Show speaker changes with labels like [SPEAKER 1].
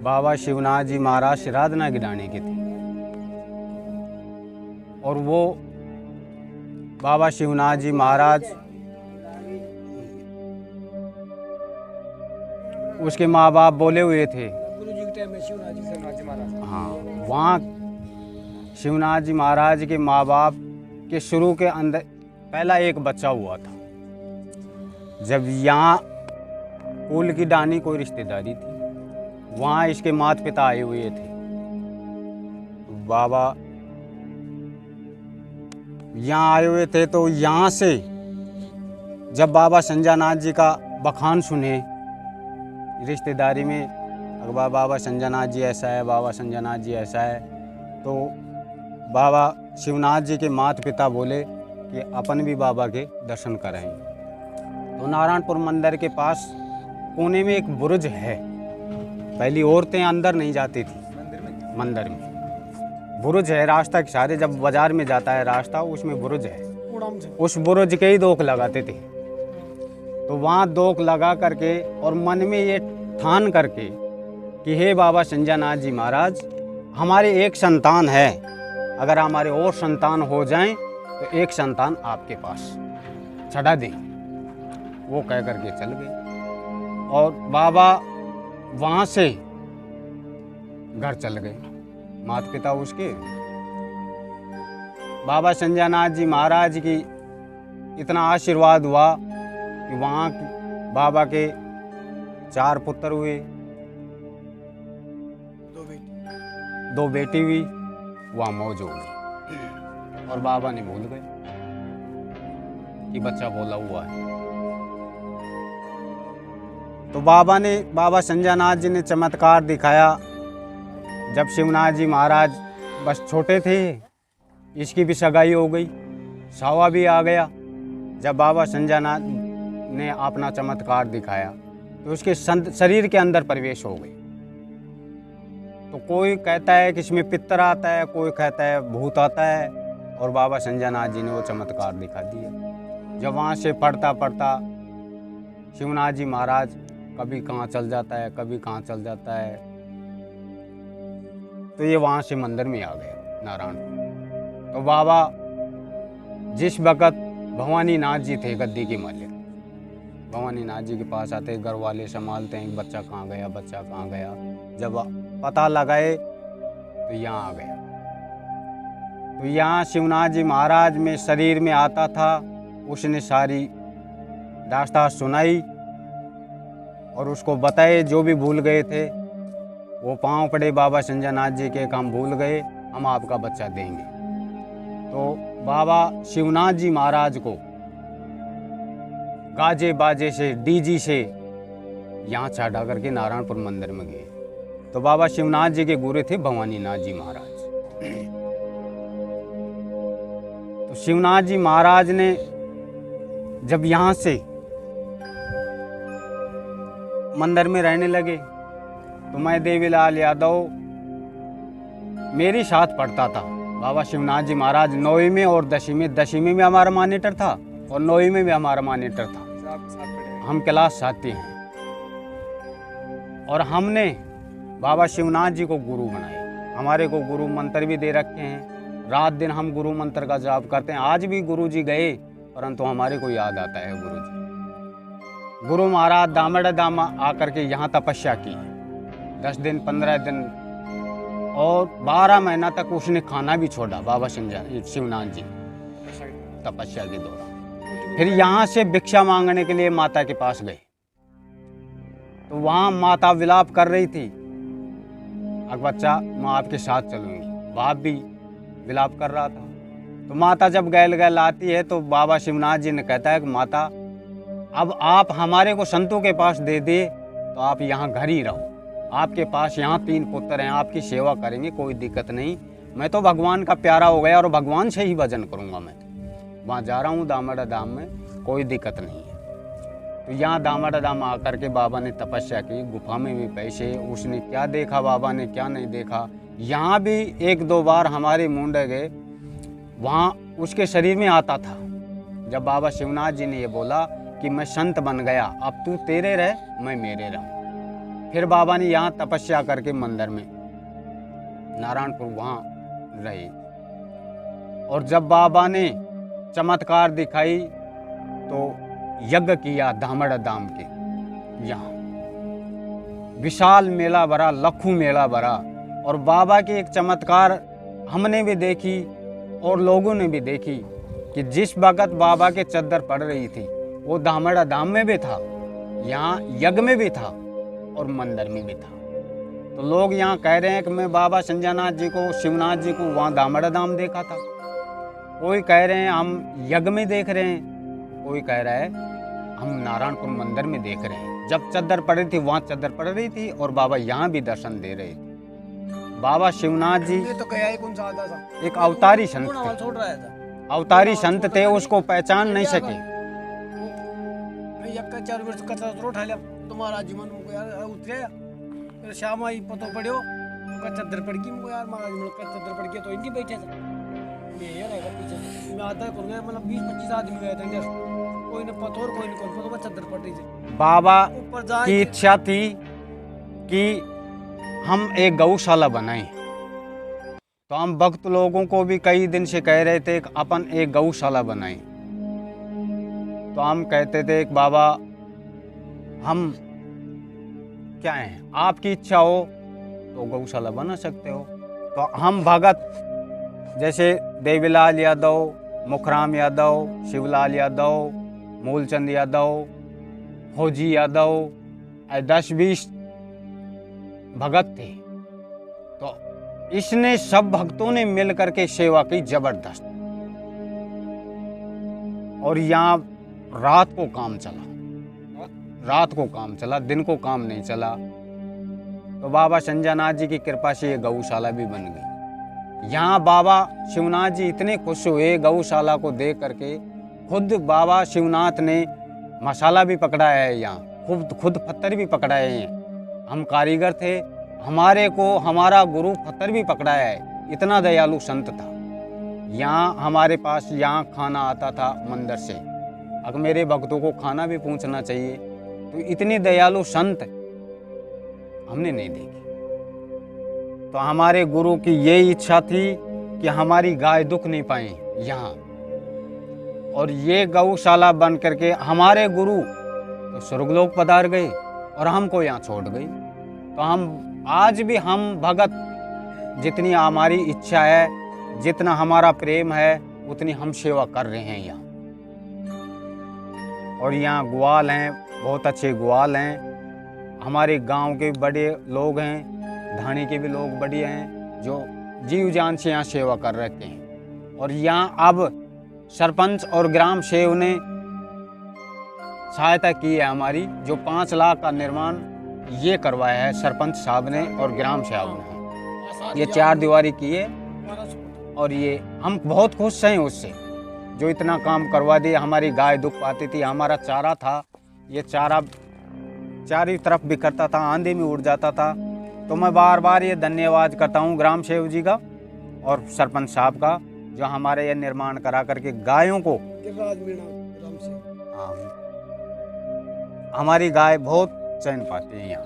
[SPEAKER 1] बाबा शिवनाथ जी महाराज श्राद्धना गिराने के थे और वो बाबा शिवनाथ जी महाराज उसके माँ बाप बोले हुए थे। हाँ, वहाँ शिवनाथ जी महाराज के माँ बाप के शुरू के अंदर पहला एक बच्चा हुआ था। जब यहाँ कुल की डानी कोई रिश्तेदारी थी, वहाँ इसके माता पिता आए हुए थे। बाबा यहाँ आए हुए थे तो यहाँ से जब बाबा संजानाथ जी का बखान सुने रिश्तेदारी में, अखबार बाबा संजानाथ जी ऐसा है, बाबा संजानाथ जी ऐसा है, तो बाबा शिवनाथ जी के माता पिता बोले कि अपन भी बाबा के दर्शन करें। तो नारायणपुर मंदिर के पास कोने में एक बुर्ज है। पहली औरतें अंदर नहीं जाती थी मंदिर में। बुर्ज है, रास्ता के सारे जब बाजार में जाता है रास्ता, उसमें बुर्ज है। उस बुर्ज के ही दोख लगाते थे। तो वहाँ दोख लगा करके और मन में ये ठान करके कि हे बाबा संजानाथ जी महाराज, हमारे एक संतान है, अगर हमारे और संतान हो जाएं तो एक संतान आपके पास चढ़ा दें। वो कह करके चल गए और बाबा वहाँ से घर चल गए, माता पिता उसके। बाबा संजानाथ जी महाराज की इतना आशीर्वाद हुआ कि वहाँ बाबा के 4 पुत्र हुए, 2 बेटी हुई, वहाँ मौज हो गई और बाबा ने भूल गए कि बच्चा बोला हुआ है। तो बाबा संजानाथ जी ने चमत्कार दिखाया। जब शिवनाथ जी महाराज बस छोटे थे, इसकी भी सगाई हो गई, सावा भी आ गया। जब बाबा संजानाथ ने अपना चमत्कार दिखाया तो उसके शरीर के अंदर प्रवेश हो गई। तो कोई कहता है कि इसमें पितर आता है, कोई कहता है भूत आता है, और बाबा संजानाथ जी ने वो चमत्कार दिखा दिया। जब वहाँ से पढ़ता पढ़ता शिवनाथ जी महाराज कभी कहाँ चल जाता है, कभी कहाँ चल जाता है, तो ये वहाँ से मंदिर में आ गए नारायण। तो बाबा जिस वक़्त भवानी नाथ जी थे गद्दी के मालिक, भवानी नाथ जी के पास आते, घर वाले संभालते हैं, बच्चा कहाँ गया, बच्चा कहाँ गया। जब पता लगाए तो यहाँ आ गया। तो यहाँ शिवनाथ जी महाराज में शरीर में आता था, उसने सारी दास्तान सुनाई और उसको बताए। जो भी भूल गए थे वो पांव पड़े बाबा संजानाथ जी के, काम भूल गए, हम आपका बच्चा देंगे। तो बाबा शिवनाथ जी महाराज को गाजे बाजे से, डीजी से यहाँ चढ़ा करके नारायणपुर मंदिर में गए। तो बाबा शिवनाथ जी के गुरु थे भवानी नाथ जी महाराज। तो शिवनाथ जी महाराज ने जब यहाँ से मंदिर में रहने लगे तो मैं देवीलाल यादव मेरी साथ पढ़ता था। बाबा शिवनाथ जी महाराज 9वीं में और 10वीं में हमारा मॉनिटर था और 9वीं में भी हमारा मॉनिटर था। हम क्लास साथी हैं और हमने बाबा शिवनाथ जी को गुरु बनाया। हमारे को गुरु मंत्र भी दे रखे हैं, रात दिन हम गुरु मंत्र का जाप करते हैं। आज भी गुरु जी गए परंतु हमारे को याद आता है गुरु जी। गुरु महाराज दामड़ दामा आकर के यहाँ तपस्या की 10 दिन 15 दिन और 12 महीना तक उसने खाना भी छोड़ा बाबा शिवनाथ जी तपस्या के दौरान। फिर यहाँ से भिक्षा मांगने के लिए माता के पास गए तो वहाँ माता विलाप कर रही थी, अब बच्चा मैं आपके साथ चलूँगी। बाप भी विलाप कर रहा था। तो माता जब गैल गैल आती है तो बाबा शिवनाथ जी ने कहता है कि माता अब आप हमारे को संतों के पास दे दे तो आप यहाँ घर ही रहो, आपके पास यहाँ 3 पुत्र हैं, आपकी सेवा करेंगे, कोई दिक्कत नहीं। मैं तो भगवान का प्यारा हो गया और भगवान से ही भजन करूँगा। मैं वहाँ जा रहा हूँ दामड़ा धाम में, कोई दिक्कत नहीं है। तो यहाँ दामड़ा धाम आकर के बाबा ने तपस्या की, गुफा में भी पैसे, उसने क्या देखा बाबा ने क्या नहीं देखा। यहाँ भी 1-2 बार हमारे मुंडे गए, वहाँ उसके शरीर में आता था। जब बाबा शिवनाथ जी ने ये बोला कि मैं संत बन गया, अब तू तेरे रह मैं मेरे रहूँ, फिर बाबा ने यहाँ तपस्या करके मंदिर में नारायणपुर वहाँ रहे। और जब बाबा ने चमत्कार दिखाई तो यज्ञ किया धामड़ धाम के यहाँ, विशाल मेला भरा, लखू मेला भरा। और बाबा की एक चमत्कार हमने भी देखी और लोगों ने भी देखी कि जिस वक्त बाबा के चद्दर पड़ रही थी वो धामड़ा धाम में भी था, यहाँ यज्ञ में भी था और मंदिर में भी था। तो लोग यहाँ कह रहे हैं कि मैं बाबा संजयनाथ जी को, शिवनाथ जी को वहाँ धामड़ा धाम देखा था, कोई कह रहे हैं हम यज्ञ में देख रहे हैं, कोई कह रहा है हम नारायणपुर मंदिर में देख रहे हैं। जब चद्दर पड़ रही थी वहाँ चद्दर पड़ रही थी और बाबा यहाँ भी दर्शन दे रहे थे। बाबा शिवनाथ जी
[SPEAKER 2] तो कौन सा आता था?
[SPEAKER 1] एक अवतारी संत
[SPEAKER 2] छोड़ रहा था,
[SPEAKER 1] थे, अवतारी संत थे, उसको पहचान नहीं सके।
[SPEAKER 2] मैं 4 वर्ष कचरा तो उठा लिया तुम्हारा जीवन को यार उतरे, फिर शाम आई पतो पड़ियो तो चद्दर पड़ गई मुझे यार, महाराज मुझे चद्दर पड़ गया तो इनकी बैठे थे। मैं यार आएगा पीछे मैं आता कर गया, मतलब 20-25 आदमी गए थे, कोई ने पतो और कोई ने कौन पतो, चद्दर पड़ रही थी।
[SPEAKER 1] बाबा
[SPEAKER 2] ऊपर
[SPEAKER 1] की इच्छा थी कि हम एक गौशाला बनाएं, तो हम भक्त लोगों को भी कई दिन से कह रहे थे कि अपन एक गौशाला बनाएं। तो हम कहते थे कि बाबा हम क्या हैं, आपकी इच्छा हो तो गौशाला बना सकते हो। तो हम भगत जैसे देवीलाल यादव, मुखराम यादव, शिवलाल यादव, मूलचंद यादव, फौजी यादव, 10-20 भगत थे। तो इसने सब भक्तों ने मिल करके सेवा की जबरदस्त, और यहाँ रात को काम चला, रात को काम चला, दिन को काम नहीं चला। तो बाबा संजयनाथ जी की कृपा से ये गौशाला भी बन गई। यहाँ बाबा शिवनाथ जी इतने खुश हुए गौशाला को देख करके, खुद बाबा शिवनाथ ने मसाला भी पकड़ाया है, यहाँ खुद पत्थर भी पकड़ाए हैं। हम कारीगर थे, हमारे को हमारा गुरु पत्थर भी पकड़ाया है, इतना दयालु संत था। यहाँ हमारे पास यहाँ खाना आता था मंदिर से, अगर मेरे भक्तों को खाना भी पूछना चाहिए, तो इतनी दयालु संत हमने नहीं देखी। तो हमारे गुरु की यही इच्छा थी कि हमारी गाय दुख नहीं पाए यहाँ, और ये गौशाला बन करके हमारे गुरु तो स्वर्गलोक पधार गए और हमको यहाँ छोड़ गई। तो हम आज भी हम भगत, जितनी हमारी इच्छा है, जितना हमारा प्रेम है, उतनी हम सेवा कर रहे हैं यहाँ। और यहाँ ग्वाल हैं, बहुत अच्छे ग्वाल हैं, हमारे गांव के बड़े लोग हैं, धानी के भी लोग बड़े हैं, जो जीव जान से यहाँ सेवा कर रखे हैं। और यहाँ अब सरपंच और ग्राम सेवक ने सहायता की है हमारी, जो 5 लाख का निर्माण ये करवाया है सरपंच साहब ने और ग्राम सेवक ने। ये 4 दीवारी की है, और ये हम बहुत खुश हैं उससे, जो इतना काम करवा दिया। हमारी गाय दुख पाती थी, हमारा चारा था, ये चारा चारों तरफ बिखरता था, आंधी में उड़ जाता था। तो मैं बार बार ये धन्यवाद करता हूँ ग्राम सेवक जी का और सरपंच साहब का, जो हमारे ये निर्माण करा करके गायों को, हाँ, हमारी गाय बहुत चैन पाती है यहाँ।